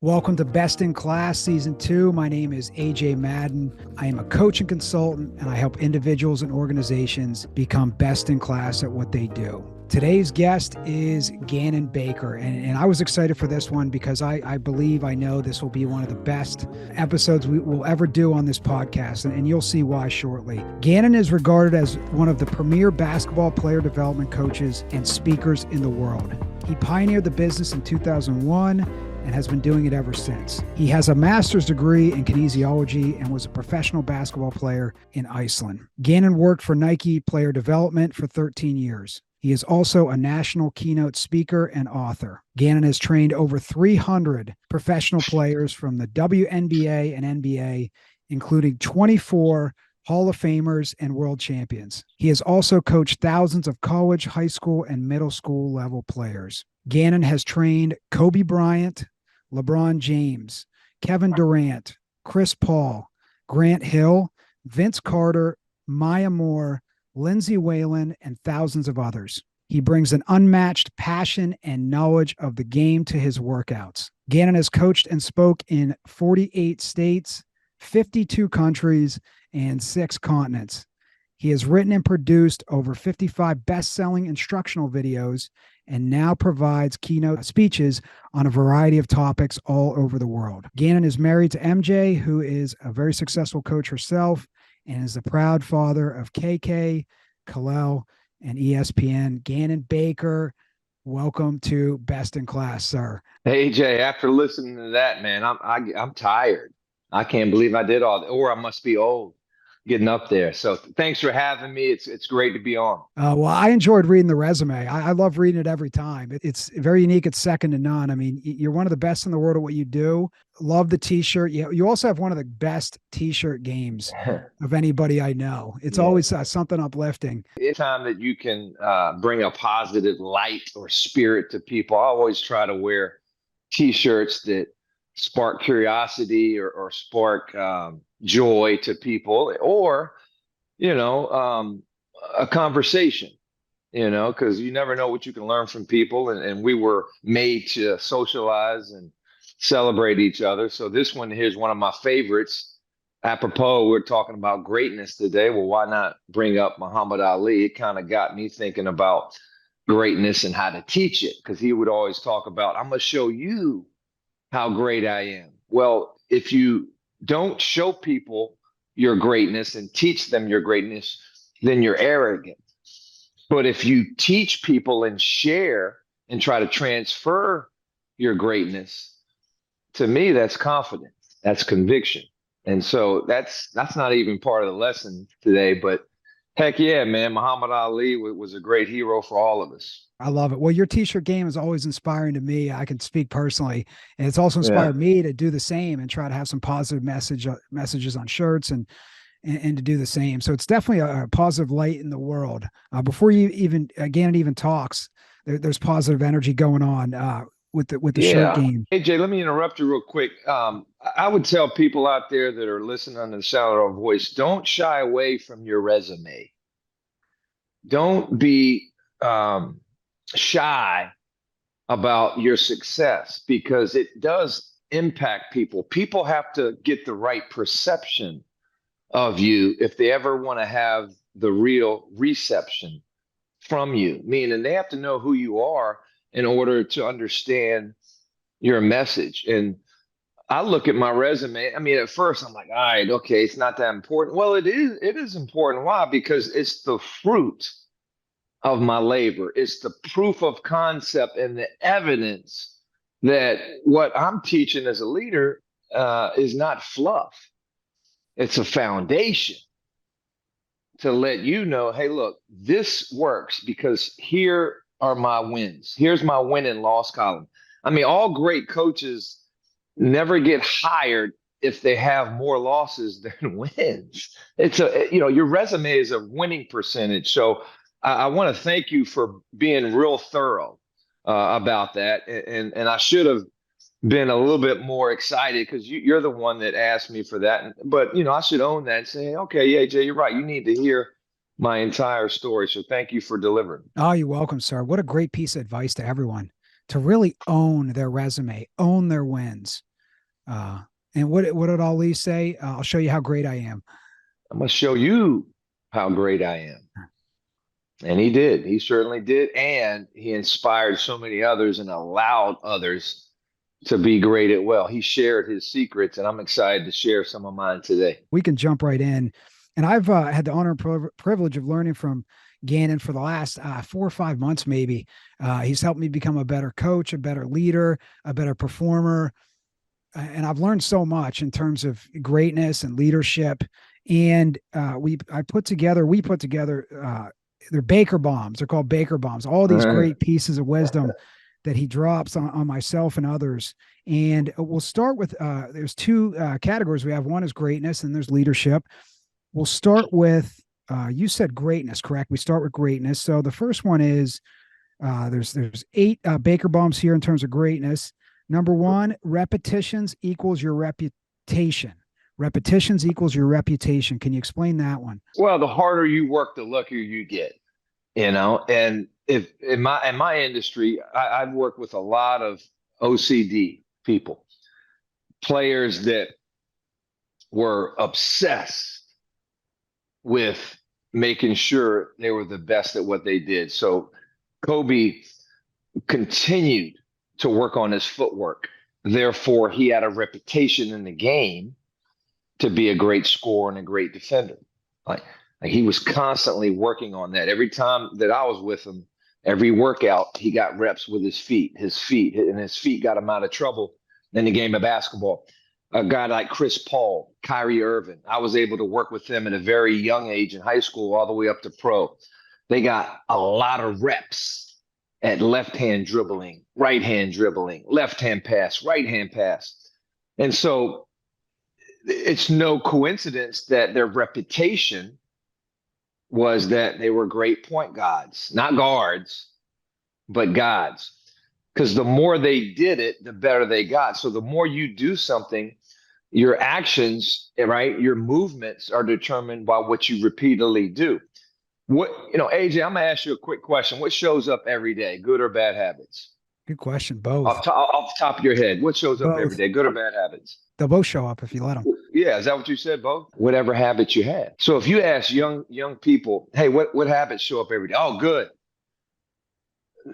Welcome to Best in Class Season 2. My name is AJ Madden. I am a coach and consultant, and I help individuals and organizations become best in class at what they do. Today's guest is Ganon Baker, and I was excited for this one because I know this will be one of the best episodes we will ever do on this podcast, and you'll see why shortly. Ganon is regarded as one of the premier basketball player development coaches and speakers in the world. He pioneered the business in 2001 and has been doing it ever since. He has a master's degree in kinesiology and was a professional basketball player in Iceland. Ganon worked for Nike Player Development for 13 years. He is also a national keynote speaker and author. Ganon has trained over 300 professional players from the WNBA and NBA, including 24 Hall of Famers and world champions. He has also coached thousands of college, high school, and middle school level players. Ganon has trained Kobe Bryant, LeBron James, Kevin Durant, Chris Paul, Grant Hill, Vince Carter, Maya Moore, Lindsay Whalen, and thousands of others. He brings an unmatched passion and knowledge of the game to his workouts. Ganon has coached and spoke in 48 states, 52 countries, and 6 continents. He has written and produced over 55 best-selling instructional videos and now provides keynote speeches on a variety of topics all over the world. Ganon is married to MJ, who is a very successful coach herself and is the proud father of KK, Kalel, and ESPN. Ganon Baker, welcome to Best in Class, sir. Hey, Jay, after listening to that, man, I'm tired. I can't believe I did all that, or I must be old getting up there. So thanks for having me. It's great to be on. Well, I enjoyed reading the resume. I love reading it every time. It's very unique. It's second to none. I mean, you're one of the best in the world at what you do. Love the t-shirt. You also have one of the best t-shirt games of anybody I know. It's always something uplifting. Anytime that you can bring a positive light or spirit to people, I always try to wear t-shirts that spark curiosity or spark joy to people, or a conversation, because you never know what you can learn from people, and we were made to socialize and celebrate each other. So this one here is one of my favorites. Apropos, we're talking about greatness today. Well, why not bring up Muhammad Ali? It kind of got me thinking about greatness and how to teach it, because he would always talk about, I'm gonna show you how great I am. Well, if you don't show people your greatness and teach them your greatness, then you're arrogant. But if you teach people and share and try to transfer your greatness, to me, that's confidence, that's conviction. And so that's not even part of the lesson today, but heck yeah, man, Muhammad Ali was a great hero for all of us. I love it. Well, your t-shirt game is always inspiring to me. I can speak personally, and it's also inspired me to do the same and try to have some positive messages on shirts and to do the same. So it's definitely a positive light in the world. Before you even talks, there's positive energy going on with the shirt game. Hey Jay, let me interrupt you real quick. I would tell people out there that are listening on the sound of our voice, don't shy away from your resume. Don't be shy about your success, because it does impact people. People have to get the right perception of you if they ever want to have the real reception from you, meaning they have to know who you are in order to understand your message. And I look at my resume. I mean, at first I'm like, all right, okay, it's not that important. Well, it is important. Why? Because it's the fruit of my labor. It's the proof of concept and the evidence that what I'm teaching as a leader is not fluff. It's a foundation to let you know, hey, look, this works because here are my wins. Here's my win and loss column. I mean, all great coaches never get hired if they have more losses than wins. It's your resume is a winning percentage. So I want to thank you for being real thorough about that. And I should have been a little bit more excited because you're the one that asked me for that. But, I should own that and say, okay, yeah, Jay, you're right. You need to hear my entire story. So thank you for delivering. Oh, you're welcome, sir. What a great piece of advice to everyone to really own their resume, own their wins. And what did Ali say? I'll show you how great I am. I'm going to show you how great I am. And he did. He certainly did. And he inspired so many others and allowed others to be great at well. He shared his secrets, and I'm excited to share some of mine today. We can jump right in. And I've had the honor and privilege of learning from Ganon for the last 4 or 5 months, maybe. He's helped me become a better coach, a better leader, a better performer. And I've learned so much in terms of greatness and leadership. And we put together, they're Baker bombs. They're called Baker bombs. All these great pieces of wisdom that he drops on myself and others. And we'll start with there's two categories we have. One is greatness, and there's leadership. We'll start with you said greatness, correct? We start with greatness. So the first one is there's 8 Baker bombs here in terms of greatness. Number 1, repetitions equals your reputation. Repetitions equals your reputation. Can you explain that one? Well, the harder you work, the luckier you get. And if in my industry, I've worked with a lot of OCD people, players that were obsessed with making sure they were the best at what they did. So Kobe continued to work on his footwork. Therefore, he had a reputation in the game to be a great scorer and a great defender. Like he was constantly working on that. Every time that I was with him, every workout, he got reps with his feet, and his feet got him out of trouble in the game of basketball. A guy like Chris Paul, Kyrie Irving, I was able to work with them at a very young age in high school all the way up to pro. They got a lot of reps at left-hand dribbling, right-hand dribbling, left-hand pass, right-hand pass. And so it's no coincidence that their reputation was that they were great point guards, not guards, but gods. Because the more they did it, the better they got. So the more you do something, your actions, right, your movements are determined by what you repeatedly do. AJ, I'm gonna ask you a quick question. What shows up every day, good or bad habits? Good question. Both. Off the top of your head, what shows up every Both. day, good or bad habits? They'll both show up if you let them. Yeah, is that what you said, both? Whatever habits you had. So if you ask young people, hey, what habits show up every day? Oh, good.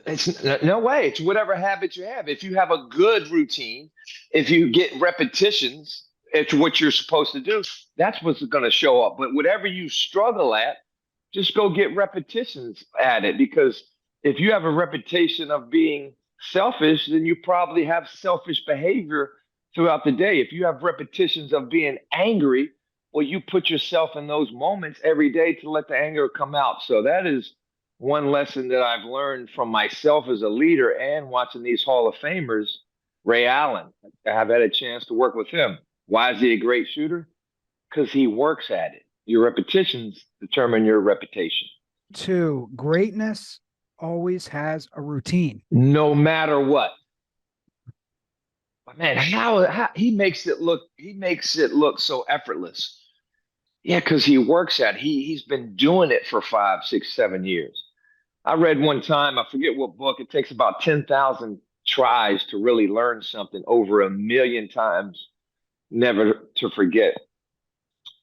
It's no way. It's whatever habits you have. If you have a good routine, if you get repetitions, it's what you're supposed to do. That's what's going to show up. But whatever you struggle at, just go get repetitions at it. Because if you have a reputation of being selfish, then you probably have selfish behavior throughout the day. If you have repetitions of being angry, well, you put yourself in those moments every day to let the anger come out. So that is one lesson that I've learned from myself as a leader and watching these Hall of Famers. Ray Allen, I've had a chance to work with him. Why is he a great shooter? Because he works at it. Your repetitions determine your reputation. 2, greatness always has a routine. No matter what. Man, how he makes it look so effortless. Yeah, because he works at it. He's been doing it for 5, 6, 7 years. I read one time, I forget what book, it takes about 10,000 tries to really learn something, over 1,000,000 times never to forget.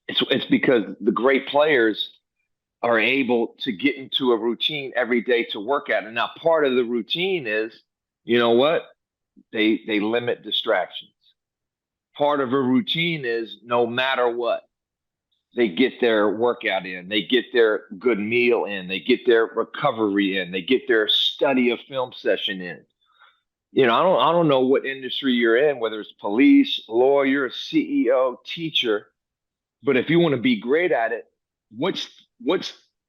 It's because the great players are able to get into a routine every day to work at it. Now, part of the routine is, you know what? They limit distractions. Part of a routine is no matter what, they get their workout in, they get their good meal in, they get their recovery in, they get their study of film session in. I don't know what industry you're in, whether it's police, lawyer, CEO, teacher, but if you want to be great at it, what's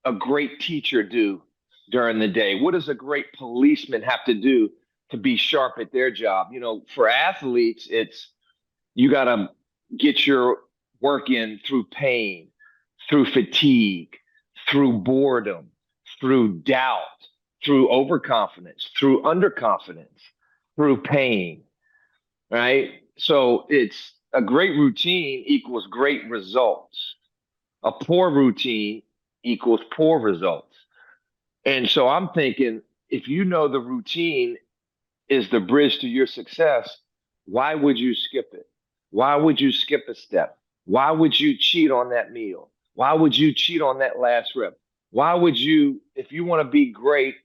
a great teacher do during the day? What does a great policeman have to do to be sharp at their job? For athletes, it's you got to get your work in through pain, through fatigue, through boredom, through doubt, through overconfidence, through underconfidence, through pain, right? So it's a great routine equals great results. A poor routine equals poor results. And so I'm thinking, if you know the routine is the bridge to your success, why would you skip it? Why would you skip a step? Why would you cheat on that meal? Why would you cheat on that last rep? Why would you, if you want to be great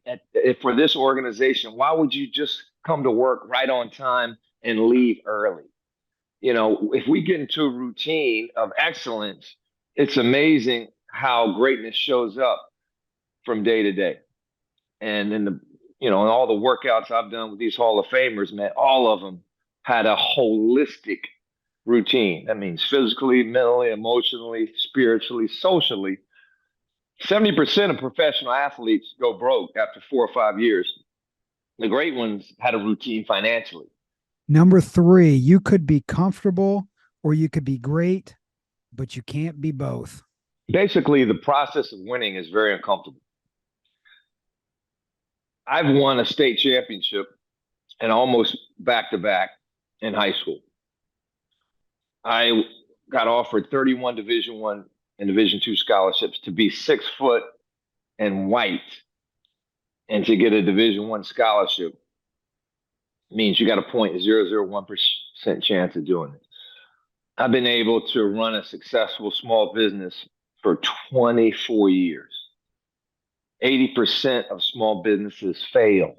for this organization, why would you just come to work right on time and leave early? If we get into a routine of excellence, it's amazing how greatness shows up from day to day. And in all the workouts I've done with these Hall of Famers, man, all of them had a holistic routine. That means physically, mentally, emotionally, spiritually, socially. 70% of professional athletes go broke after 4 or 5 years. The great ones had a routine financially. Number 3, you could be comfortable or you could be great, but you can't be both. Basically, the process of winning is very uncomfortable. I've won a state championship and almost back to back in high school. I got offered 31 Division I and Division II scholarships to be 6 foot and white, and to get a Division I scholarship means you got a 0.001% chance of doing it. I've been able to run a successful small business for 24 years. 80% of small businesses fail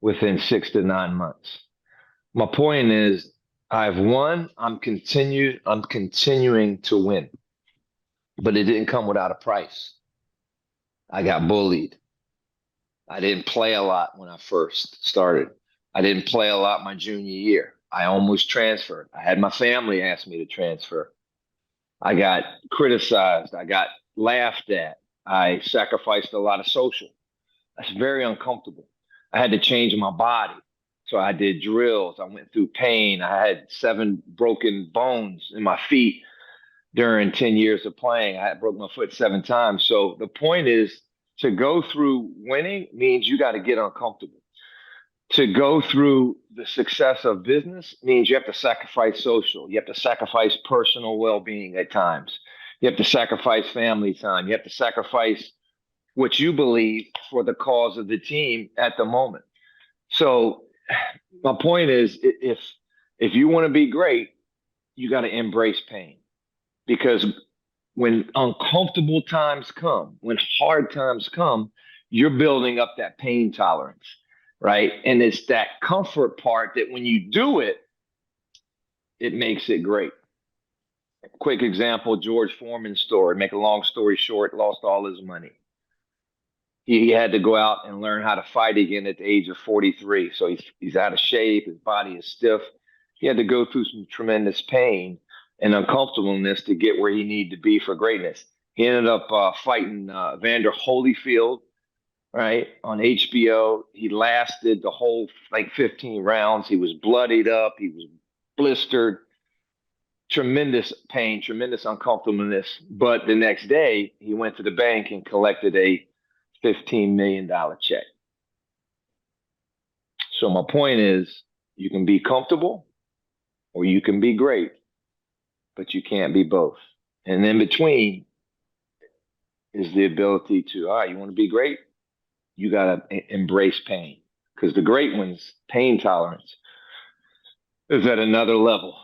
within 6 to 9 months. My point is, I've won. I'm continuing to win, but it didn't come without a price. I got bullied. I didn't play a lot when I first started. I didn't play a lot my junior year. I almost transferred. I had my family ask me to transfer. I got criticized. I got laughed at. I sacrificed a lot of social. That's very uncomfortable. I had to change my body. So I did drills. I went through pain. I had 7 broken bones in my feet during 10 years of playing. I broke my foot 7 times. So the point is, to go through winning means you got to get uncomfortable. To go through the success of business means you have to sacrifice social. You have to sacrifice personal well-being at times. You have to sacrifice family time. You have to sacrifice what you believe for the cause of the team at the moment. So my point is, if you want to be great, you got to embrace pain, because when uncomfortable times come, when hard times come, you're building up that pain tolerance, right? And it's that comfort part that when you do it, it makes it great. Quick example, George Foreman's story. Make a long story short, lost all his money. He had to go out and learn how to fight again at the age of 43. So he's out of shape. His body is stiff. He had to go through some tremendous pain and uncomfortableness to get where he needed to be for greatness. He ended up fighting Vander Holyfield, right, on HBO. He lasted the whole 15 rounds. He was bloodied up. He was blistered. Tremendous pain, tremendous uncomfortableness. But the next day, he went to the bank and collected a $15 million check. So my point is, you can be comfortable or you can be great, but you can't be both. And in between is the ability to, all right, you want to be great? You got to embrace pain, because the great ones' pain tolerance is at another level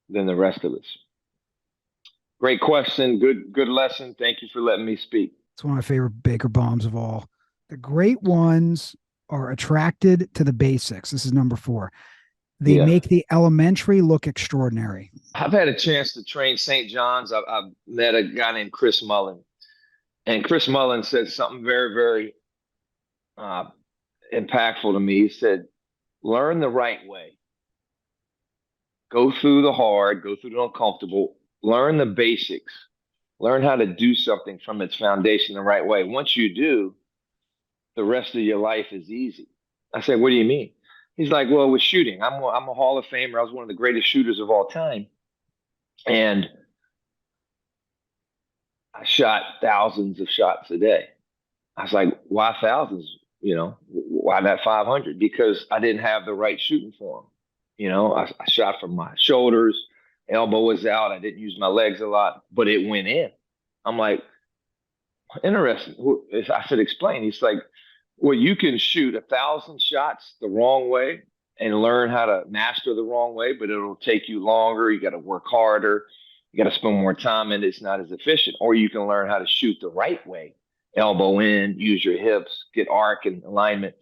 than the rest of us. Great question. Good lesson. Thank you for letting me speak. It's one of my favorite Baker bombs of all. The great ones are attracted to the basics. This is number 4. They make the elementary look extraordinary. I've had a chance to train St. John's. I've met a guy named Chris Mullen. And Chris Mullen said something very, very impactful to me. He said, learn the right way. Go through the hard, go through the uncomfortable, learn the basics, learn how to do something from its foundation the right way. Once you do, the rest of your life is easy. I said, what do you mean? He's like, well, with shooting, I'm a Hall of Famer. I was one of the greatest shooters of all time. And I shot thousands of shots a day. I was like, why thousands? Why not 500? Because I didn't have the right shooting form. I shot from my shoulders, elbow was out. I didn't use my legs a lot, but it went in. I'm like, interesting. I said, explain. He's like, well, you can shoot 1,000 shots the wrong way and learn how to master the wrong way, but it'll take you longer. You got to work harder. You got to spend more time, and it's not as efficient. Or you can learn how to shoot the right way, elbow in, use your hips, get arc and alignment,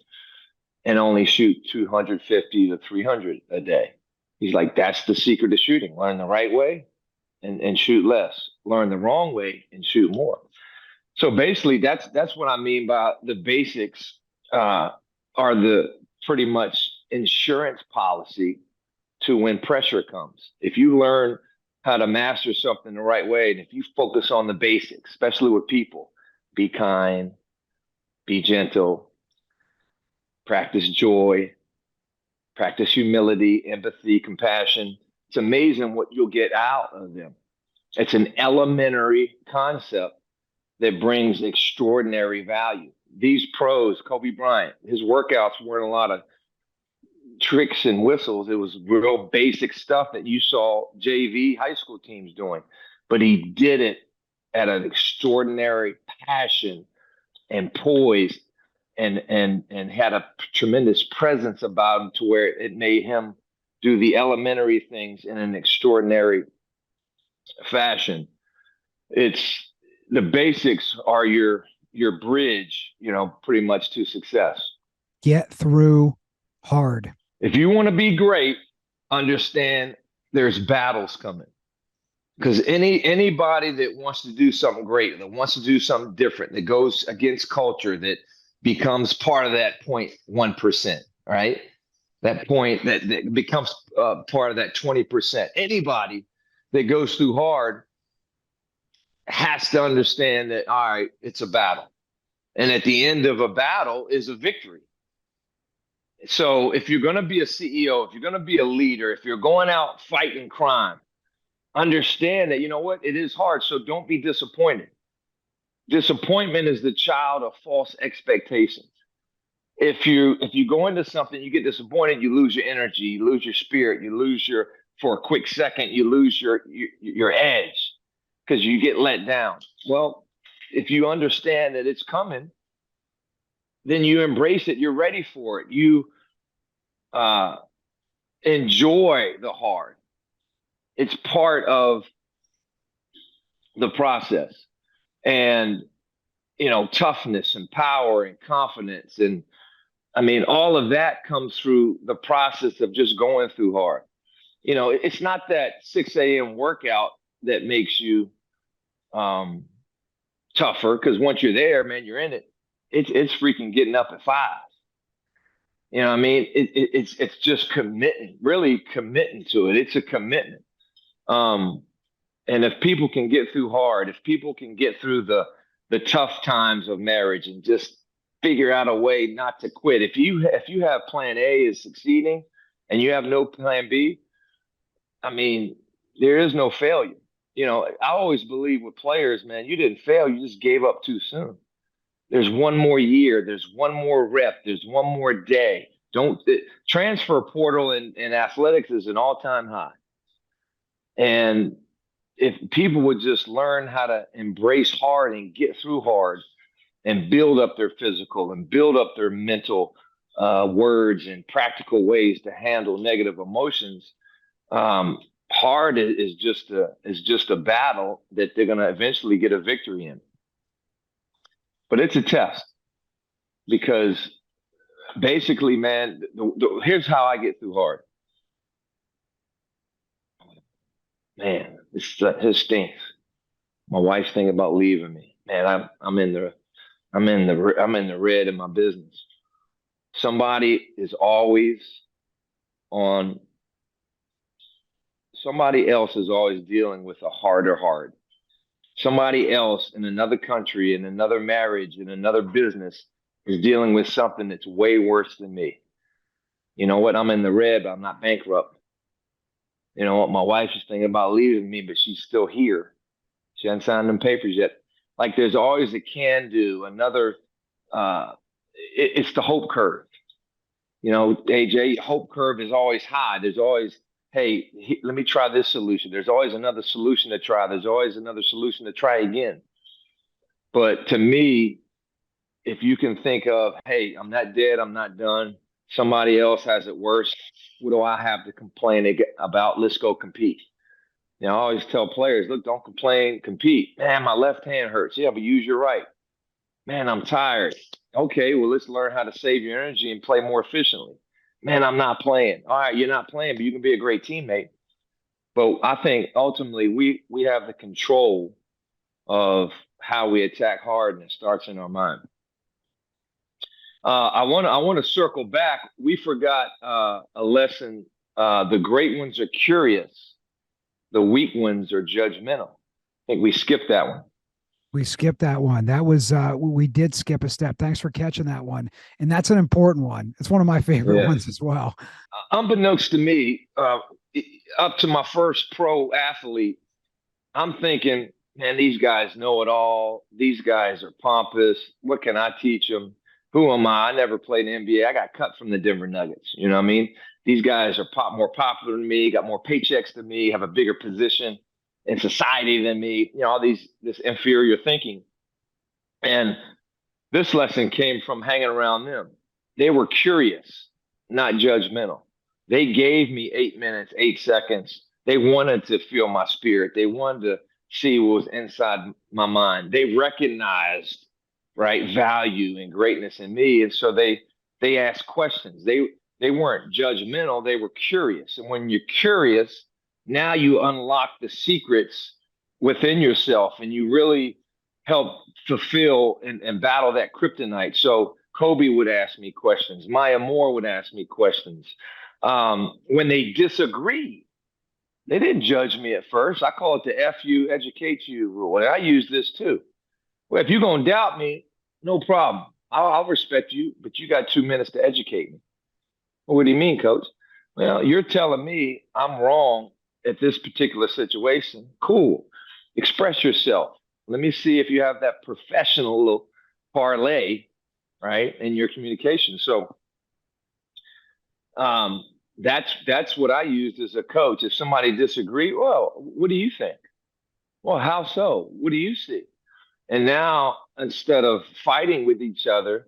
and only shoot 250 to 300 a day. He's like, that's the secret to shooting. Learn the right way and shoot less. Learn the wrong way and shoot more. So basically, that's what I mean by the basics are the pretty much insurance policy to when pressure comes. If you learn how to master something the right way, and if you focus on the basics, especially with people, be kind, be gentle, practice joy, practice humility, empathy, compassion. It's amazing what you'll get out of them. It's an elementary concept that brings extraordinary value. These pros, Kobe Bryant, his workouts weren't a lot of tricks and whistles. It was real basic stuff that you saw JV high school teams doing, but he did it at an extraordinary passion and poise and had a tremendous presence about him to where it made him do the elementary things in an extraordinary fashion. It's the basics are your bridge, pretty much to success. Get through hard. If you want to be great, understand there's battles coming. Because anybody that wants to do something great, that wants to do something different, that goes against culture, that becomes part of that 0.1%, right? That point that becomes part of that 20%. Anybody that goes through hard has to understand that, all right, it's a battle. And at the end of a battle is a victory. So if you're going to be a CEO, if you're going to be a leader, if you're going out fighting crime, understand that, you know what, it is hard. So don't be disappointed. Disappointment is the child of false expectations. If you go into something, you get disappointed, you lose your energy, you lose your spirit, for a quick second, you lose your edge because you get let down. Well, if you understand that it's coming, then you embrace it. You're ready for it. You enjoy the hard. It's part of the process. And, toughness and power and confidence. And I mean, all of that comes through the process of just going through hard. It's not that 6 a.m. workout that makes you tougher, because once you're there, man, you're in it. It's freaking getting up at 5. You know what I mean? It's just committing to it. It's a commitment. And if people can get through hard, if people can get through the tough times of marriage and just figure out a way not to quit. If you have plan A is succeeding and you have no plan B, I mean, there is no failure. I always believe with players, man, you didn't fail. You just gave up too soon. There's one more year. There's one more rep. There's one more day. Transfer portal in athletics is an all-time high. And if people would just learn how to embrace hard and get through hard and build up their physical and build up their mental words and practical ways to handle negative emotions, hard is just a battle that they're going to eventually get a victory in. But it's a test, because basically, man, here's how I get through hard. Man, it stinks. My wife's thinking about leaving me. Man, I'm in the red in my business. Somebody else is always dealing with a harder hard. Somebody else in another country, in another marriage, in another business is dealing with something that's way worse than me. You know what? I'm in the red, but I'm not bankrupt. You know what? My wife is thinking about leaving me, but she's still here. She hasn't signed them papers yet. Like, there's always a can do, another, it's the hope curve. AJ, hope curve is always high. There's always, hey, let me try this solution. There's always another solution to try. There's always another solution to try again. But to me, if you can think of, hey, I'm not dead, I'm not done, Somebody else has it worse. What do I have to complain about? Let's go compete. I always tell players, look, don't complain, compete. Man, my left hand hurts. Yeah, but use your right. Man, I'm tired. Okay, well, let's learn how to save your energy and play more efficiently. Man, I'm not playing. All right, you're not playing, but you can be a great teammate. But I think ultimately we have the control of how we attack hard, and it starts in our mind. I want to circle back. We forgot a lesson. The great ones are curious. The weak ones are judgmental. I think we skipped that one. We skipped that one. That was we did skip a step. Thanks for catching that one. And that's an important one. It's one of my favorite ones as well. Unbeknownst to me, up to my first pro athlete, I'm thinking, man, these guys know it all. These guys are pompous. What can I teach them? Who am I? I never played in the NBA. I got cut from the Denver Nuggets. You know what I mean? These guys are more popular than me, got more paychecks than me, have a bigger position in society than me. All this inferior thinking. And this lesson came from hanging around them. They were curious, not judgmental. They gave me 8 minutes, 8 seconds. They wanted to feel my spirit. They wanted to see what was inside my mind. They recognized, right, value and greatness in me. And so they asked questions. They weren't judgmental. They were curious. And when you're curious, now you unlock the secrets within yourself, and you really help fulfill and battle that kryptonite. So Kobe would ask me questions. Maya Moore would ask me questions. When they disagreed, they didn't judge me at first. I call it the F you, educate you rule. And I use this too. Well, if you're going to doubt me, no problem. I'll respect you, but you got 2 minutes to educate me. Well, what do you mean, coach? Well, you're telling me I'm wrong at this particular situation. Cool. Express yourself. Let me see if you have that professional little parlay, right, in your communication. So that's what I used as a coach. If somebody disagreed, well, what do you think? Well, how so? What do you see? And now, instead of fighting with each other,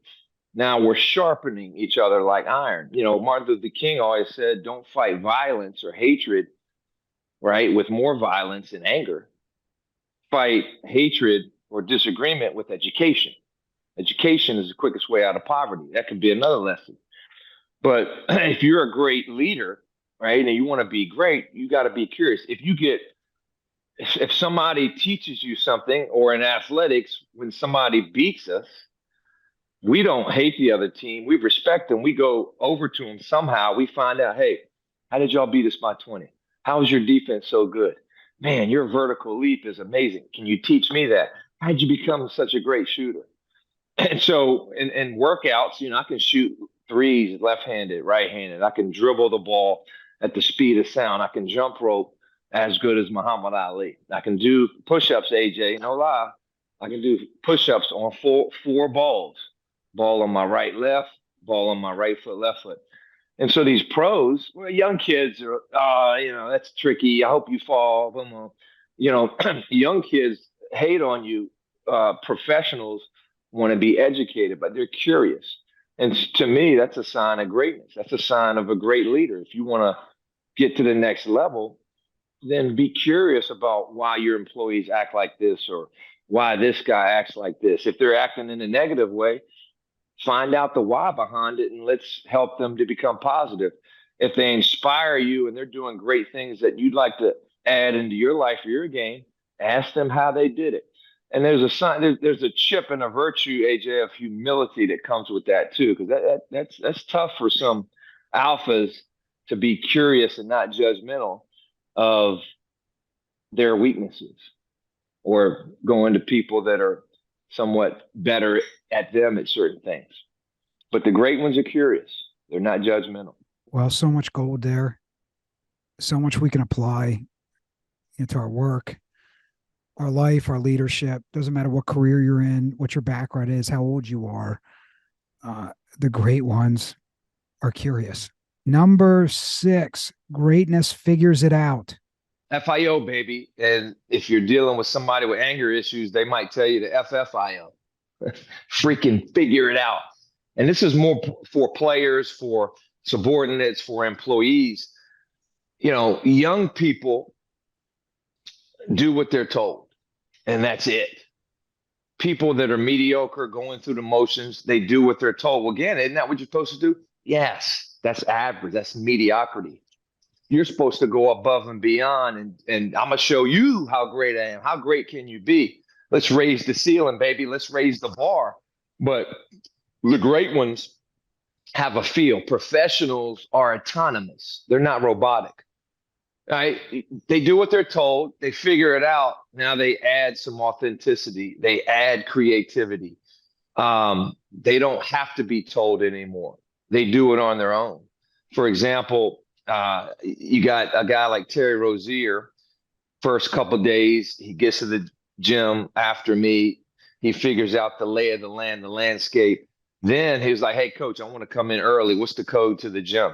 now we're sharpening each other like iron. Martin Luther King always said, don't fight violence or hatred, right, with more violence and anger. Fight hatred or disagreement with education. Education is the quickest way out of poverty. That could be another lesson. But if you're a great leader, right, and you want to be great, you got to be curious. If somebody teaches you something, or in athletics, when somebody beats us, we don't hate the other team. We respect them. We go over to them somehow. We find out, hey, how did y'all beat us by 20? How is your defense so good? Man, your vertical leap is amazing. Can you teach me that? How did you become such a great shooter? And so in workouts, I can shoot threes left-handed, right-handed. I can dribble the ball at the speed of sound. I can jump rope as good as Muhammad Ali. I can do push-ups, AJ, no lie. I can do push-ups on four balls. Ball on my right, left, ball on my right foot, left foot. And so these pros, well, young kids are, that's tricky. I hope you fall. Young kids hate on you. Professionals want to be educated, but they're curious. And to me, that's a sign of greatness. That's a sign of a great leader. If you want to get to the next level, then be curious about why your employees act like this, or why this guy acts like this. If they're acting in a negative way, find out the why behind it, and let's help them to become positive. If they inspire you and they're doing great things that you'd like to add into your life or your game, ask them how they did it. And there's a sign, there's a chip and a virtue, AJ, of humility that comes with that too, because that's tough for some alphas to be curious and not judgmental of their weaknesses, or going to people that are somewhat better at them at certain things. But the great ones are curious. They're not judgmental. Well, so much gold there. So much we can apply into our work, our life, our leadership. Doesn't matter what career you're in, what your background is, how old you are. The great ones are curious. Number 6, greatness figures it out. FIO, baby. And if you're dealing with somebody with anger issues, they might tell you the FFIO. Freaking figure it out. and this is more for players, for subordinates, for employees. Young people do what they're told, and that's it. People that are mediocre, going through the motions, they do what they're told. Well, again, isn't that what you're supposed to do? Yes, that's average. That's mediocrity. You're supposed to go above and beyond, and I'm gonna show you how great I am. How great can you be? Let's raise the ceiling, baby. Let's raise the bar. But the great ones have a feel. Professionals are autonomous. They're not robotic. Right? They do what they're told. They figure it out. Now they add some authenticity. They add creativity. They don't have to be told anymore. They do it on their own. For example, you got a guy like Terry Rozier. First couple of days, he gets to the gym after me. He figures out the lay of the land, the landscape. Then he was like, "Hey, coach, I want to come in early. What's the code to the gym?"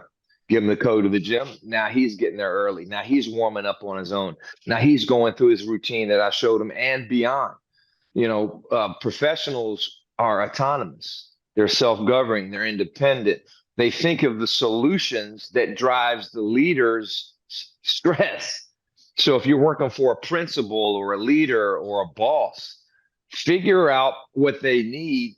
Give him the code to the gym. Now he's getting there early. Now he's warming up on his own. Now he's going through his routine that I showed him and beyond. Professionals are autonomous. They're self-governing. They're independent. They think of the solutions that drives the leader's stress. So if you're working for a principal or a leader or a boss, figure out what they need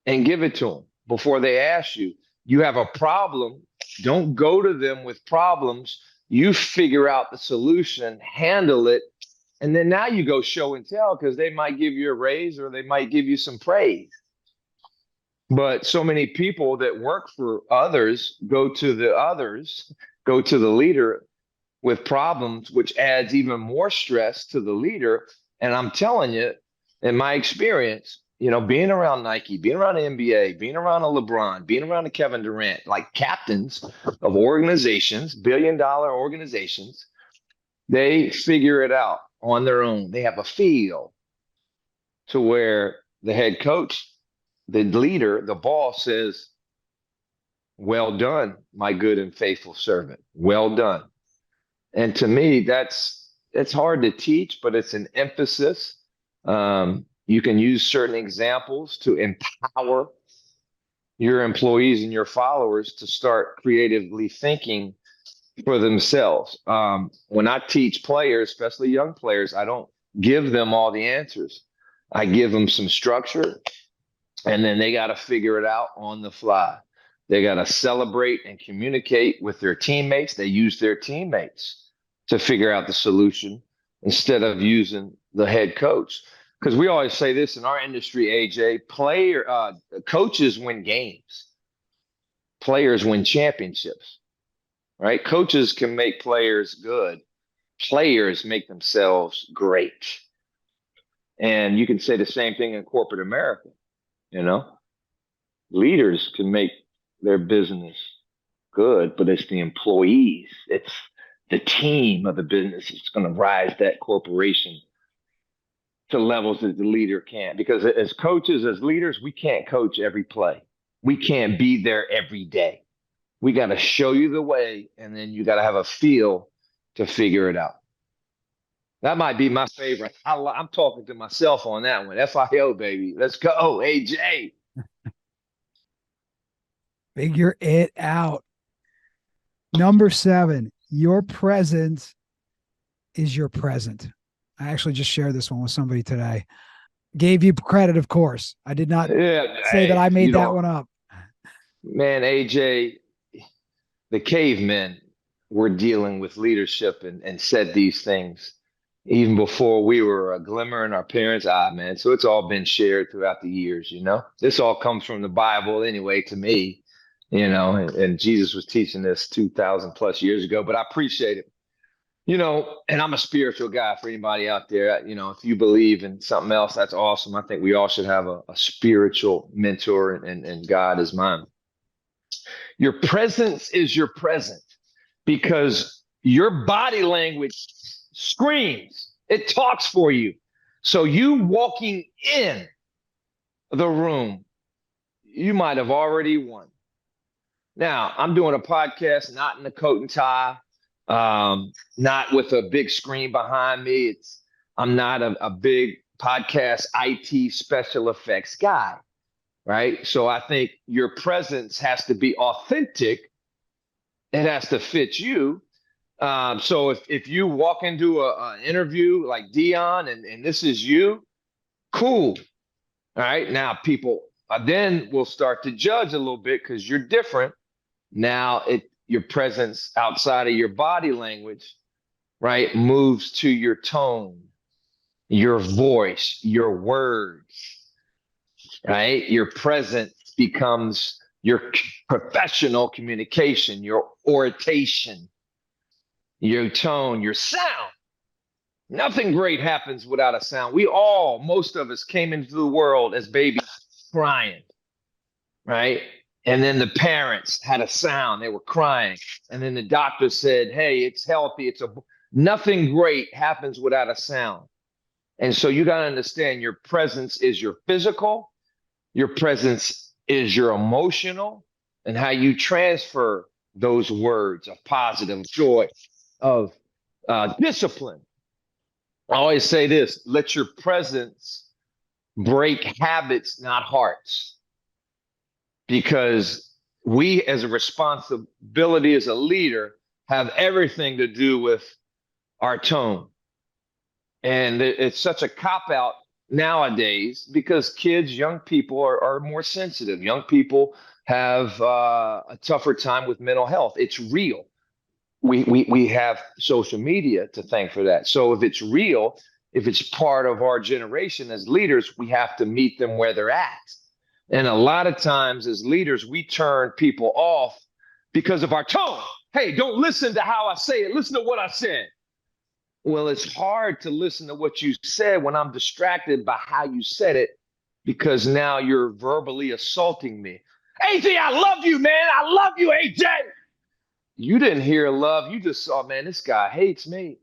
and give it to them before they ask you. You have a problem. Don't go to them with problems. You figure out the solution, handle it, and then now you go show and tell, because they might give you a raise or they might give you some praise. But so many people that work for others go to the leader with problems, which adds even more stress to the leader. And I'm telling you, in my experience, being around Nike, being around the NBA, being around a Lebron, being around a Kevin Durant, like captains of organizations, billion-dollar organizations, they figure it out on their own. They have a feel to where the head coach, the leader, the boss says, "Well done, my good and faithful servant. Well done." And to me, it's hard to teach, but it's an emphasis. You can use certain examples to empower your employees and your followers to start creatively thinking for themselves. When I teach players, especially young players, I don't give them all the answers. I give them some structure, and then they got to figure it out on the fly. They got to celebrate and communicate with their teammates. They use their teammates to figure out the solution instead of using the head coach. Because we always say this in our industry, AJ, coaches win games. Players win championships, right? Coaches can make players good. Players make themselves great. And you can say the same thing in corporate America, Leaders can make their business good, but it's the employees. It's the team of the business that's going to rise that corporation to levels that the leader can't. Because as coaches, as leaders, we can't coach every play. We can't be there every day. We got to show you the way, and then you got to have a feel to figure it out. That might be my favorite. I'm talking to myself on that one. FIO, baby. Let's go, AJ. Figure it out. Number 7, your present is your present. I actually just shared this one with somebody today. Gave you credit, of course. I did not say that I made that one up. Man, AJ, the cavemen were dealing with leadership and said these things even before we were a glimmer in our parents' eye, man. So it's all been shared throughout the years, This all comes from the Bible anyway, to me, and Jesus was teaching this 2,000 plus years ago, but I appreciate it. And I'm a spiritual guy for anybody out there. If you believe in something else, that's awesome. I think we all should have a spiritual mentor, and God is mine. Your presence is your present because your body language screams. It talks for you. So you walking in the room, you might have already won. Now, I'm doing a podcast, not in a coat and tie, not with a big screen behind me. I'm not a big podcast IT special effects guy. right? So I think your presence has to be authentic. It has to fit you. So if you walk into an interview like Dion and this is you, cool. All right. Now people then will start to judge a little bit because you're different. Now your presence outside of your body language, right, moves to your tone, your voice, your words, right? Your presence becomes your professional communication, your oration, your tone, your sound. Nothing great happens without a sound. Most of us came into the world as babies crying, right? And then the parents had a sound, they were crying. And then the doctor said, hey, it's healthy. Nothing great happens without a sound. And so you got to understand your presence is your physical, your presence is your emotional, and how you transfer those words of positive joy, of discipline. I always say this: let your presence break habits, not hearts. Because we, as a responsibility as a leader, have everything to do with our tone. And it's such a cop out nowadays because kids, young people are more sensitive. Young people have a tougher time with mental health. It's real. We have social media to thank for that. So if it's real, if it's part of our generation as leaders, we have to meet them where they're at. And a lot of times as leaders, we turn people off because of our tone. Hey, don't listen to how I say it. Listen to what I said. Well, it's hard to listen to what you said when I'm distracted by how you said it, because now you're verbally assaulting me. AJ, I love you, man. I love you, AJ. You didn't hear love. You just saw, man, this guy hates me,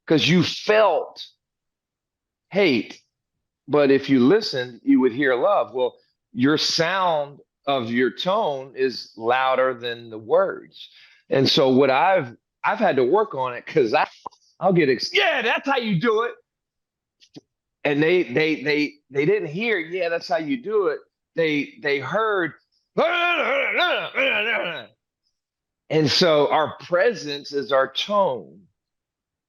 because you felt hate. But if you listened, you would hear love. Well, your sound of your tone is louder than the words. And so what I've had to work on it, because I'll get yeah, that's how you do it. And they didn't hear, yeah, that's how you do it. They heard, and so our presence is our tone.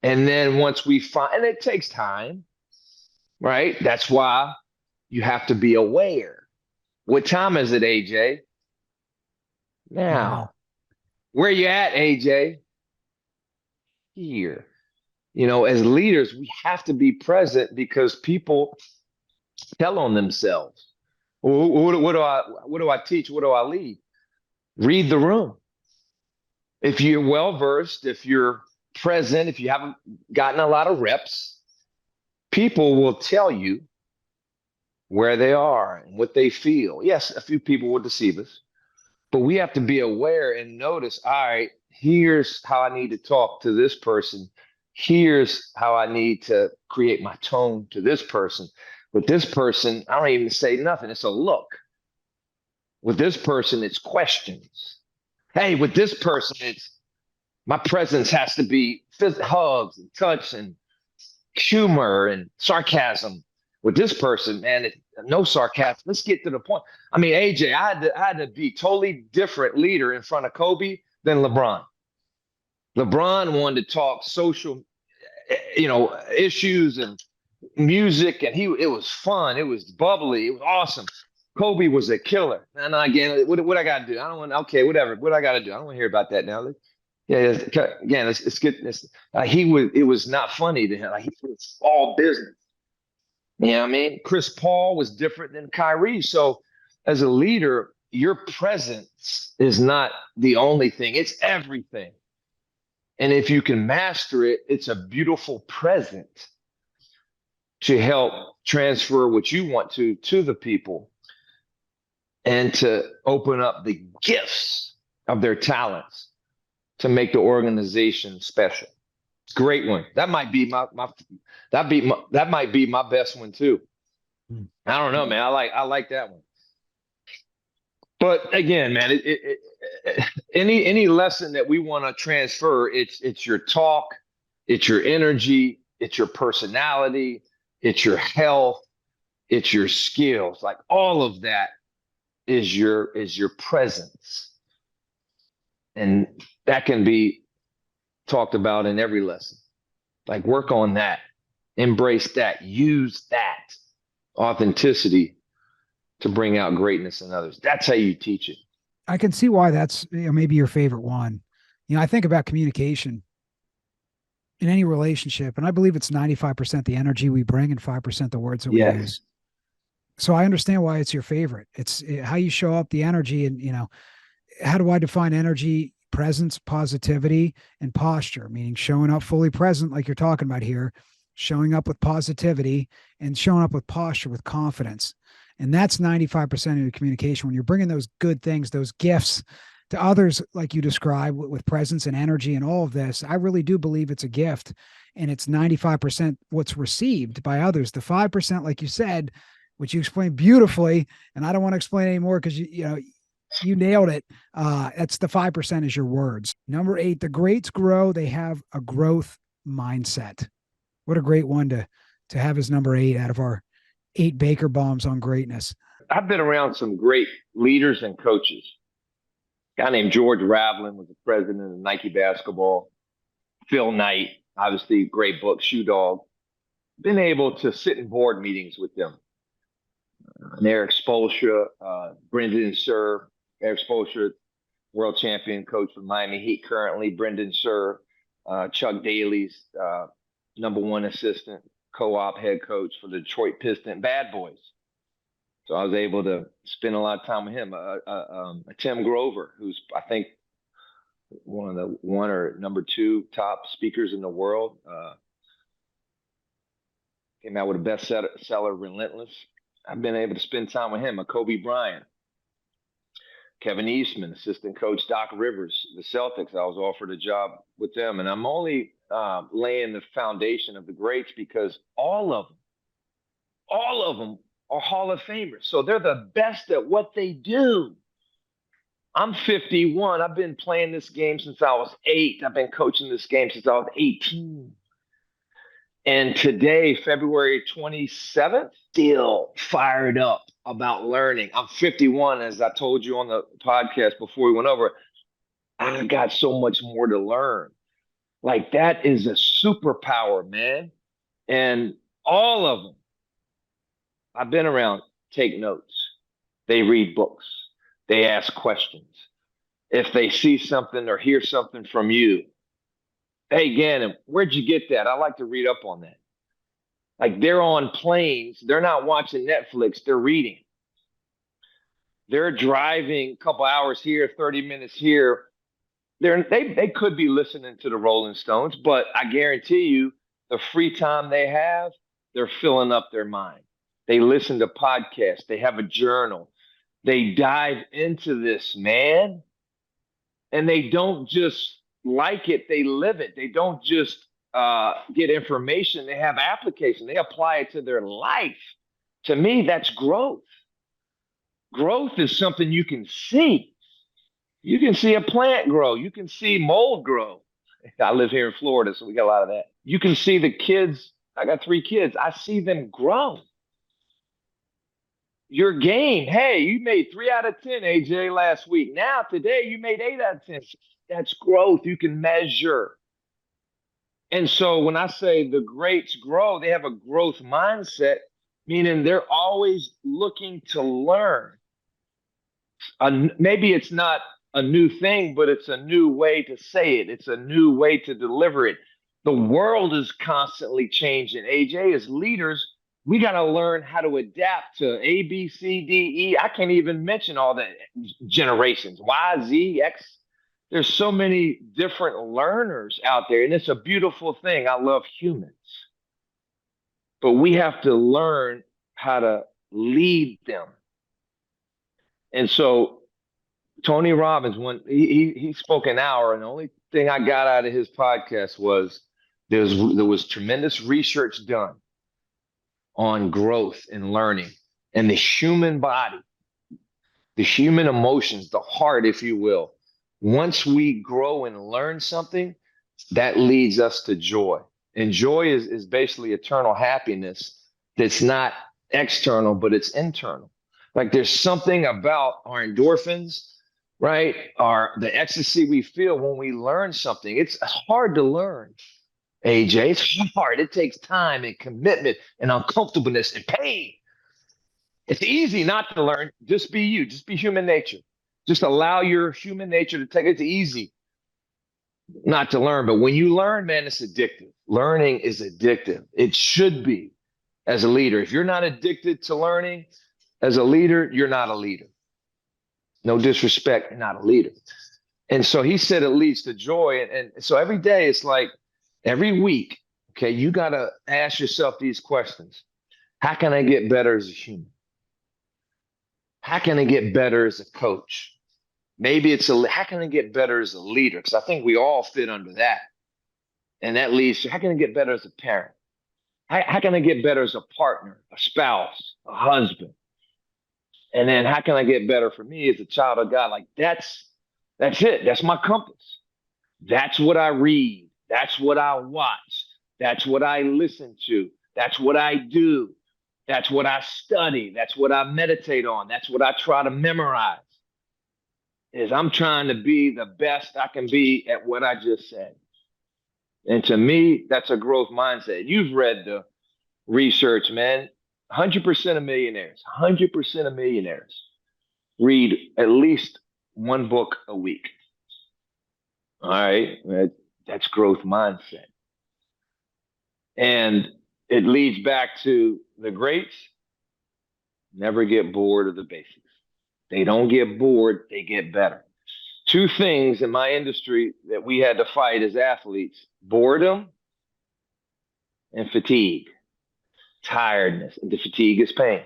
And then once we find, and it takes time, right? That's why you have to be aware. What time is it, AJ? Now. Where you at, AJ? Here. As leaders, we have to be present because people tell on themselves. What do I teach? What do I lead? Read the room. If you're well versed, if you're present, if you haven't gotten a lot of reps, people will tell you where they are and what they feel. Yes, a few people will deceive us, but we have to be aware and notice, all right, here's how I need to talk to this person. Here's how I need to create my tone to this person. With this person, I don't even say nothing. It's a look. With this person, it's questions. Hey, with this person, it's my presence has to be hugs and touch and humor and sarcasm. With this person, man, no sarcasm. Let's get to the point. I mean, AJ, I had to be totally different leader in front of Kobe than LeBron. LeBron wanted to talk social, issues and music, and it was fun. It was bubbly. It was awesome. Kobe was a killer. And again, what I got to do? I don't want. Okay, whatever. What I got to do? I don't want to hear about that now. Yeah. Again, let's get this. It was not funny to him. He was all business. You know what I mean? Chris Paul was different than Kyrie. So, as a leader, your presence is not the only thing. It's everything. And if you can master it, it's a beautiful present to help transfer what you want to the people and to open up the gifts of their talents to make the organization special. Great one. That might be that might be my best one too. I don't know, man. I like that one. But again, man, any lesson that we want to transfer, it's your talk, it's your energy, it's your personality, it's your health, it's your skills. Like all of that is your presence. And that can be talked about in every lesson. Like, work on that, embrace that, use that authenticity to bring out greatness in others. That's how you teach it. I can see why that's maybe your favorite one. I think about communication in any relationship, and I believe it's 95% the energy we bring and 5% the words that we Yes. use. So I understand why it's your favorite. It's how you show up, the energy, and how do I define energy? Presence, positivity, and posture, meaning showing up fully present, like you're talking about here, showing up with positivity, and showing up with posture, with confidence. And that's 95% of your communication. When you're bringing those good things, those gifts to others, like you describe, with presence and energy and all of this, I really do believe it's a gift. And it's 95% what's received by others. The 5%, like you said, which you explained beautifully, and I don't want to explain anymore because you nailed it. That's the 5% is your words. Number 8, the greats grow. They have a growth mindset. What a great one to have as number 8 out of our 8 Baker bombs on greatness. I've been around some great leaders and coaches. A guy named George Ravlin was the president of Nike basketball. Phil Knight, obviously, great book, Shoe Dog. Been able to sit in board meetings with them. And Eric Spoelstra, Brendan Sir, Eric Spoelstra, world champion coach for Miami Heat currently, Brendan Sir, Chuck Daly's number 1 assistant, co-op head coach for the Detroit Pistons, Bad Boys. So I was able to spend a lot of time with him. Tim Grover, who's, I think, one of the 1 or number 2 top speakers in the world. Came out with a bestseller, Relentless. I've been able to spend time with him. A Kobe Bryant, Kevin Eastman, assistant coach Doc Rivers, the Celtics. I was offered a job with them, and I'm only laying the foundation of the greats because all of them are Hall of Famers. So they're the best at what they do. I'm 51. I've been playing this game since I was 8. I've been coaching this game since I was 18. And today, February 27th, still fired up about learning. I'm 51, as I told you on the podcast before we went over. I got so much more to learn. Like, that is a superpower, man. And all of them, I've been around, take notes. They read books. They ask questions. If they see something or hear something from you, hey, Ganon, where'd you get that? I like to read up on that. Like, they're on planes. They're not watching Netflix. They're reading. They're driving a couple hours here, 30 minutes here. They could be listening to the Rolling Stones, but I guarantee you the free time they have, they're filling up their mind. They listen to podcasts. They have a journal. They dive into this, man. And they don't just like it, they live it. They don't just get information. They have application. They apply it to their life. To me, that's growth. Growth is something you can see. You can see a plant grow. You can see mold grow. I live here in Florida, so we got a lot of that. You can see the kids. I got 3 kids. I see them grow. Your game, hey, you made 3 out of 10, AJ, last week. Now, today, you made 8 out of 10. That's growth. You can measure. And so when I say the greats grow, they have a growth mindset, meaning they're always looking to learn. Maybe it's not a new thing, but it's a new way to say it. It's a new way to deliver it. The world is constantly changing. AJ, as leaders, we got to learn how to adapt to A, B, C, D, E. I can't even mention all the generations, Y, Z, X. There's so many different learners out there, and it's a beautiful thing. I love humans. But we have to learn how to lead them. And so Tony Robbins, when he spoke an hour, and the only thing I got out of his podcast was there was tremendous research done on growth and learning and the human body, the human emotions, the heart, if you will. Once we grow and learn something, that leads us to joy. And joy is basically eternal happiness that's not external, but it's internal. Like there's something about our endorphins, right? The ecstasy we feel when we learn something. It's hard to learn, AJ. It's hard. It takes time and commitment and uncomfortableness and pain. It's easy not to learn. Just be you. Just be human nature. Just allow your human nature to take it. It's easy not to learn. But when you learn, man, it's addictive. Learning is addictive. It should be as a leader. If you're not addicted to learning as a leader, you're not a leader. No disrespect, you're not a leader. And so he said it leads to joy. And so every day it's like every week, okay, you got to ask yourself these questions. How can I get better as a human? How can I get better as a coach? Maybe it's how can I get better as a leader? Because I think we all fit under that. And that leads to how can I get better as a parent? How can I get better as a partner, a spouse, a husband? And then how can I get better for me as a child of God? Like that's it. That's my compass. That's what I read. That's what I watch. That's what I listen to. That's what I do. That's what I study. That's what I meditate on. That's what I try to memorize. Is I'm trying to be the best I can be at what I just said. And to me, that's a growth mindset. You've read the research, man. 100% of millionaires, 100% of millionaires read at least one book a week. All right. That's growth mindset. And it leads back to the greats never get bored of the basics. They don't get bored, they get better. Two things in my industry that we had to fight as athletes: boredom and fatigue. Tiredness. And the fatigue is pain.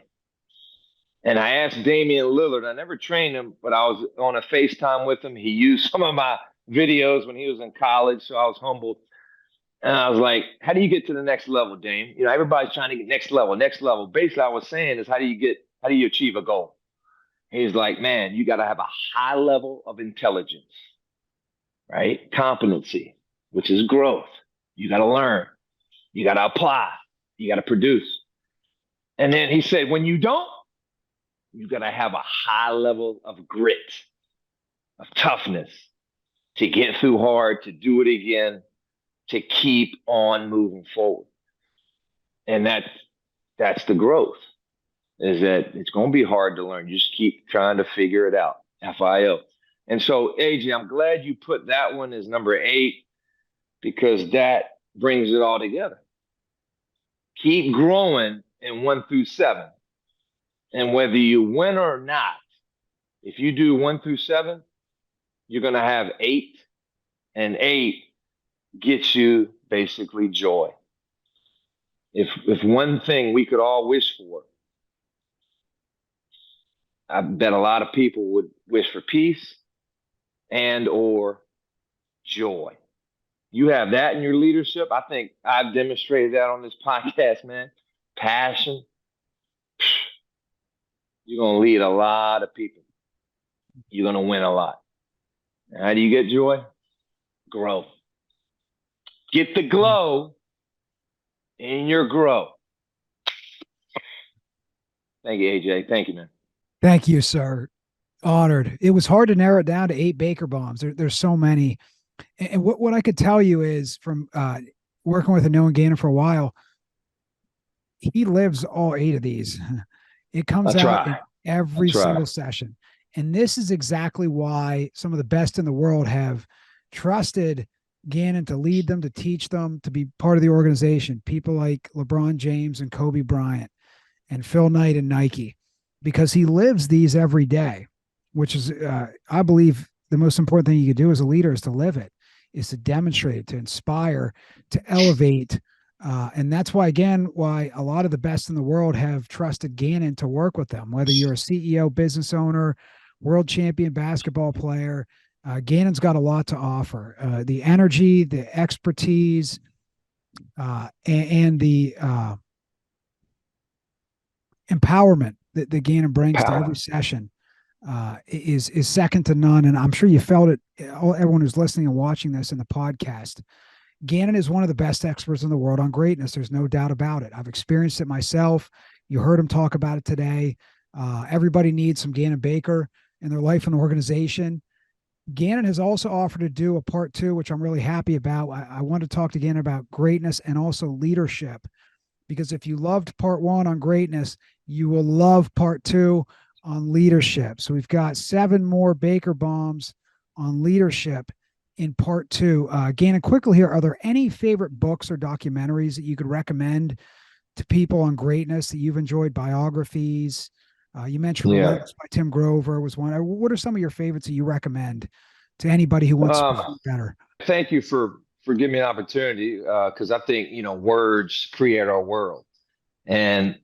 And I asked Damian Lillard, I never trained him, but I was on a FaceTime with him. He used some of my videos when he was in college, so I was humbled. And I was like, how do you get to the next level, Dame? You know, everybody's trying to get next level, next level. Basically, I was saying is how do you achieve a goal? He's like, man, you got to have a high level of intelligence, right? Competency, which is growth. You got to learn. You got to apply. You got to produce. And then he said, when you don't, you got to have a high level of grit, of toughness to get through hard, to do it again, to keep on moving forward. And that's the growth, is that it's going to be hard to learn. You just keep trying to figure it out. FIO. And so, AJ, I'm glad you put that one as number 8, because that brings it all together. Keep growing in 1 through 7. And whether you win or not, if you do 1 through 7, you're going to have 8. And 8 gets you basically joy. If one thing we could all wish for, I bet a lot of people would wish for peace and or joy. You have that in your leadership. I think I've demonstrated that on this podcast, man. Passion. You're going to lead a lot of people. You're going to win a lot. And how do you get joy? Grow. Get the glow in your grow. Thank you, AJ. Thank you, man. Thank you, sir. Honored. It was hard to narrow it down to 8 Baker bombs. There's so many. And what I could tell you is from working with a known Ganon for a while, he lives all 8 of these. It comes out in every single session. And this is exactly why some of the best in the world have trusted Ganon to lead them, to teach them, to be part of the organization. People like LeBron James and Kobe Bryant and Phil Knight and Nike, because he lives these every day, which is, I believe, the most important thing you could do as a leader is to live it, is to demonstrate it, to inspire, to elevate. And that's why, again, why a lot of the best in the world have trusted Ganon to work with them, whether you're a CEO, business owner, world champion basketball player. Ganon's got a lot to offer. The energy, the expertise, and the empowerment that Ganon brings to every session is second to none. And I'm sure you felt it, everyone who's listening and watching this in the podcast. Ganon is one of the best experts in the world on greatness. There's no doubt about it. I've experienced it myself. You heard him talk about it today. Everybody needs some Ganon Baker in their life and organization. Ganon has also offered to do a part 2, which I'm really happy about. I want to talk to Ganon about greatness and also leadership, because if you loved part 1 on greatness, you will love part 2 on leadership. So we've got 7 more Baker bombs on leadership in part 2. Ganon, quickly here, are there any favorite books or documentaries that you could recommend to people on greatness that you've enjoyed? Biographies. You mentioned Yeah. Relentless by Tim Grover was one. What are some of your favorites that you recommend to anybody who wants to perform better? Thank you for giving me an opportunity, because I think words create our world, and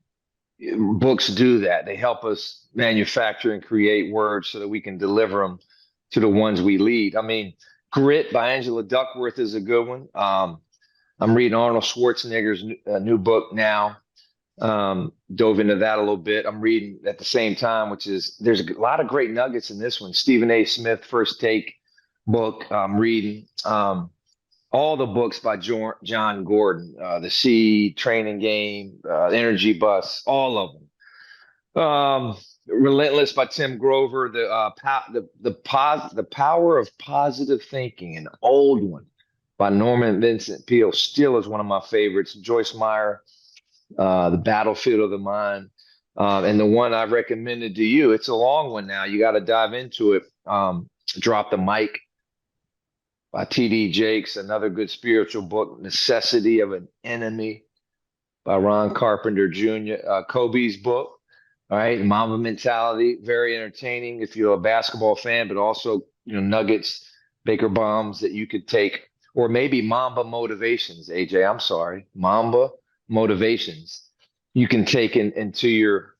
books do that. They help us manufacture and create words so that we can deliver them to the ones we lead. I mean, Grit by Angela Duckworth is a good one. I'm reading Arnold Schwarzenegger's new book now. Dove into that a little bit. I'm reading at the same time, which is, there's a lot of great nuggets in this one. Stephen A. Smith, First Take book. I'm reading all the books by John Gordon, The Seed, Training Game, Energy Bus, all of them. Relentless by Tim Grover, the power of positive thinking, an old one by Norman Vincent Peale, still is one of my favorites. Joyce Meyer, The Battlefield of the Mind, and the one I recommended to you. It's a long one now. You got to dive into it. Drop the Mic by T.D. Jakes, another good spiritual book. Necessity of an Enemy by Ron Carpenter Jr. Kobe's book. All right, Mamba Mentality, very entertaining if you're a basketball fan, but also nuggets, Baker bombs that you could take, or maybe Mamba motivations. AJ, I'm sorry, Mamba motivations you can take into your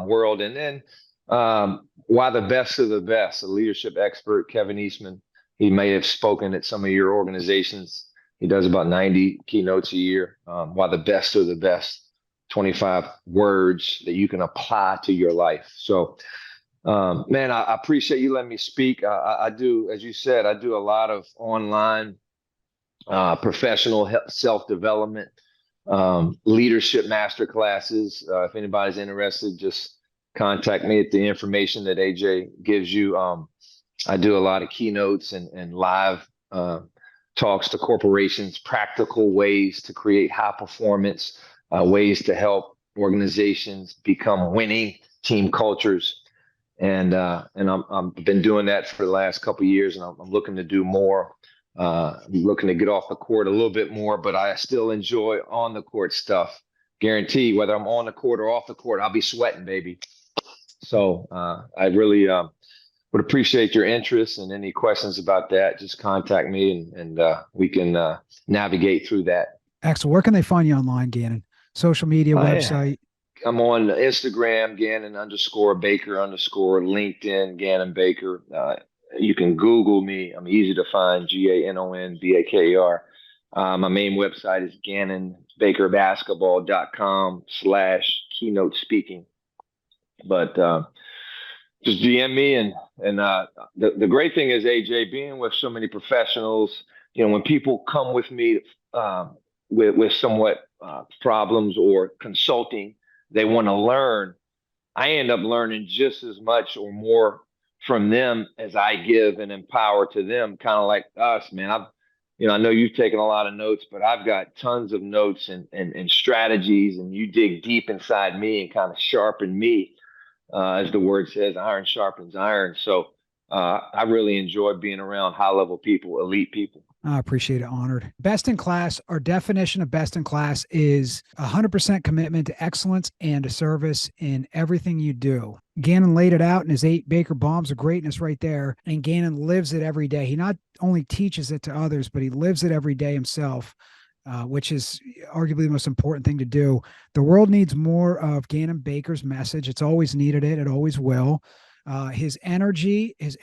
world. And then why the best of the best, a leadership expert, Kevin Eastman. He may have spoken at some of your organizations. He does about 90 keynotes a year. Why the best of the best, 25 words that you can apply to your life. So, man, I appreciate you letting me speak. I do, as you said, I do a lot of online professional self-development, leadership master classes. If anybody's interested, just contact me at the information that AJ gives you. I do a lot of keynotes and live talks to corporations, practical ways to create high performance, ways to help organizations become winning team cultures. And I've been doing that for the last couple of years, and I'm looking to do more. I'm looking to get off the court a little bit more, but I still enjoy on the court stuff. Guarantee, whether I'm on the court or off the court, I'll be sweating, baby. So I really would appreciate your interest, and any questions about that, just contact me and we can navigate through that. Excellent. Where can they find you online, Ganon? Social media, website? I'm on Instagram, Ganon_Baker_, LinkedIn, Ganon Baker. You can Google me. I'm easy to find, GANONBAKER. My main website is GanonBakerBasketball.com/keynote speaking. But just DM me, and the great thing is, AJ, being with so many professionals, when people come with me with somewhat problems or consulting, they want to learn. I end up learning just as much or more from them as I give and empower to them. Kind of like us, man. I know you've taken a lot of notes, but I've got tons of notes and strategies, and you dig deep inside me and kind of sharpen me. As the word says, iron sharpens iron. So I really enjoy being around high-level people, elite people. I appreciate it. Honored. Best in class. Our definition of best in class is 100% commitment to excellence and to service in everything you do. Ganon laid it out in his 8 Baker bombs of greatness right there. And Ganon lives it every day. He not only teaches it to others, but he lives it every day himself, which is arguably the most important thing to do. The world needs more of Ganon Baker's message. It's always needed it. It always will. His energy as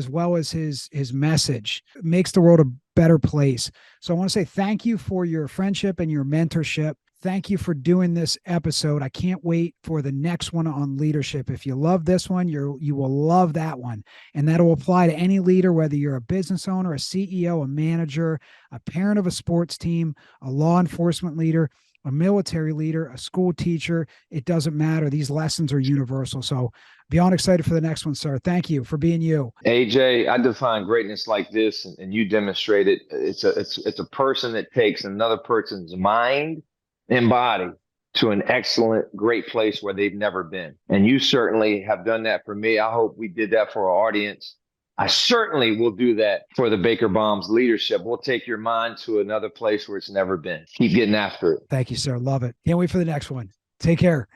well as his message makes the world a better place. So I want to say thank you for your friendship and your mentorship. Thank you for doing this episode. I can't wait for the next one on leadership. If you love this one, you will love that one. And that'll apply to any leader, whether you're a business owner, a CEO, a manager, a parent of a sports team, a law enforcement leader. a military leader, a school teacher. It doesn't matter. These lessons are universal. So beyond excited for the next one, sir. Thank you for being you. AJ, I define greatness like this, and you demonstrate it. It's a person that takes another person's mind and body to an excellent, great place where they've never been. And you certainly have done that for me. I hope we did that for our audience. I certainly will do that for the Baker Bombs leadership. We'll take your mind to another place where it's never been. Keep getting after it. Thank you, sir. Love it. Can't wait for the next one. Take care.